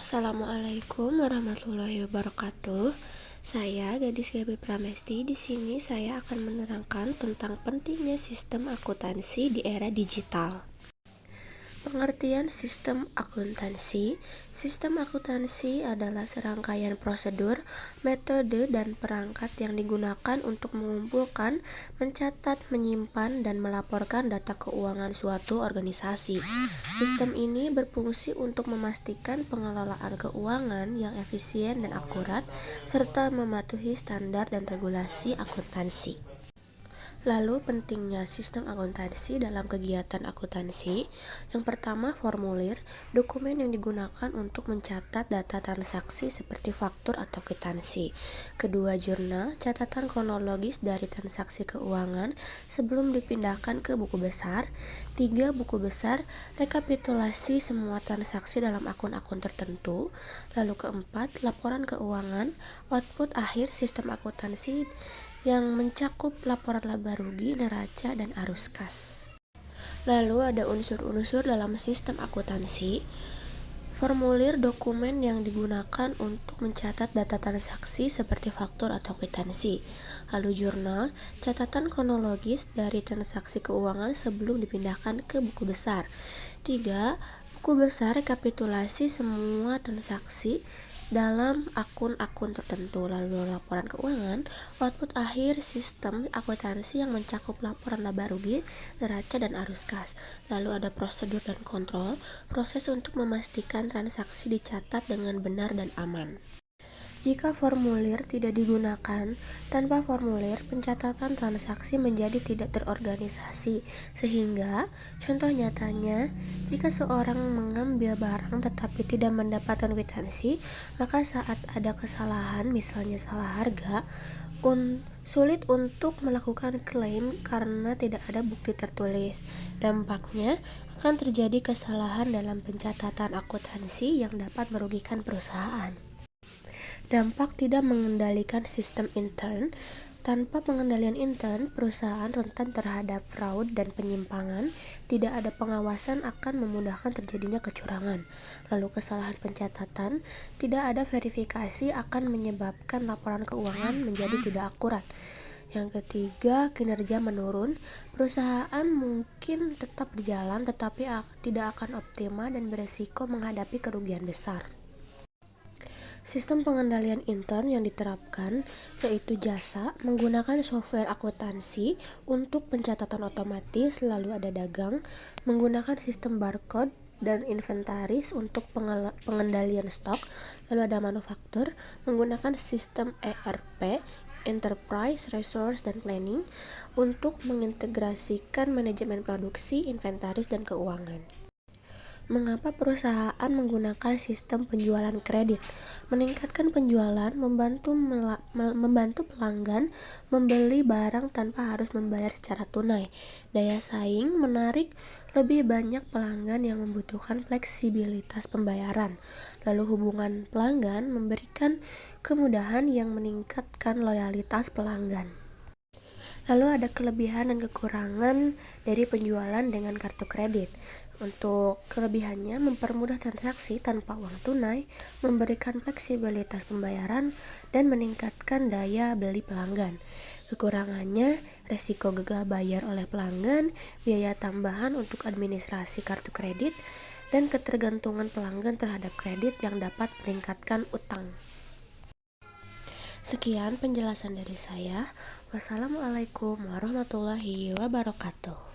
Assalamualaikum warahmatullahi wabarakatuh. Saya Gadis Gaby Pramesti. Di sini saya akan menerangkan tentang pentingnya sistem akuntansi di era digital. Pengertian sistem akuntansi. Sistem akuntansi adalah serangkaian prosedur, metode, dan perangkat yang digunakan untuk mengumpulkan, mencatat, menyimpan, dan melaporkan data keuangan suatu organisasi. Sistem ini berfungsi untuk memastikan pengelolaan keuangan yang efisien dan akurat, serta mematuhi standar dan regulasi akuntansi. Lalu pentingnya sistem akuntansi dalam kegiatan akuntansi. Yang pertama, formulir, dokumen yang digunakan untuk mencatat data transaksi seperti faktur atau kwitansi. Kedua, jurnal, catatan kronologis dari transaksi keuangan sebelum dipindahkan ke buku besar. Tiga, buku besar, rekapitulasi semua transaksi dalam akun-akun tertentu. Lalu keempat, laporan keuangan, output akhir sistem akuntansi yang mencakup laporan laba rugi, neraca, dan arus kas. Lalu ada unsur-unsur dalam sistem akuntansi. Formulir, dokumen yang digunakan untuk mencatat data transaksi seperti faktur atau kwitansi. Lalu jurnal, catatan kronologis dari transaksi keuangan sebelum dipindahkan ke buku besar. 3. Buku besar, rekapitulasi semua transaksi dalam akun-akun tertentu. Lalu laporan keuangan, output akhir sistem akuntansi yang mencakup laporan laba rugi, neraca, dan arus kas. Lalu ada prosedur dan kontrol, proses untuk memastikan transaksi dicatat dengan benar dan aman. Jika formulir tidak digunakan, tanpa formulir pencatatan transaksi menjadi tidak terorganisasi, sehingga contoh nyatanya, jika seorang mengambil barang tetapi tidak mendapatkan kwitansi, maka saat ada kesalahan, misalnya salah harga, sulit untuk melakukan klaim karena tidak ada bukti tertulis. Dampaknya akan terjadi kesalahan dalam pencatatan akuntansi yang dapat merugikan perusahaan. Dampak tidak mengendalikan sistem intern. Tanpa pengendalian intern, perusahaan rentan terhadap fraud dan penyimpangan. Tidak ada pengawasan akan memudahkan terjadinya kecurangan. Lalu kesalahan pencatatan, tidak ada verifikasi akan menyebabkan laporan keuangan menjadi tidak akurat. Yang ketiga, kinerja menurun. Perusahaan mungkin tetap berjalan tetapi tidak akan optimal dan beresiko menghadapi kerugian besar. Sistem pengendalian intern yang diterapkan yaitu jasa menggunakan software akuntansi untuk pencatatan otomatis. Lalu ada dagang menggunakan sistem barcode dan inventaris untuk pengendalian stok. Lalu ada manufaktur menggunakan sistem ERP, Enterprise Resource dan Planning, untuk mengintegrasikan manajemen produksi, inventaris, dan keuangan. Mengapa perusahaan menggunakan sistem penjualan kredit? Meningkatkan penjualan, membantu pelanggan membeli barang tanpa harus membayar secara tunai. Daya saing, menarik lebih banyak pelanggan yang membutuhkan fleksibilitas pembayaran. Lalu hubungan pelanggan, memberikan kemudahan yang meningkatkan loyalitas pelanggan. Lalu ada kelebihan dan kekurangan dari penjualan dengan kartu kredit. Untuk kelebihannya, mempermudah transaksi tanpa uang tunai, memberikan fleksibilitas pembayaran, dan meningkatkan daya beli pelanggan. Kekurangannya, resiko gagal bayar oleh pelanggan, biaya tambahan untuk administrasi kartu kredit, dan ketergantungan pelanggan terhadap kredit yang dapat meningkatkan utang. Sekian penjelasan dari saya. Wassalamualaikum warahmatullahi wabarakatuh.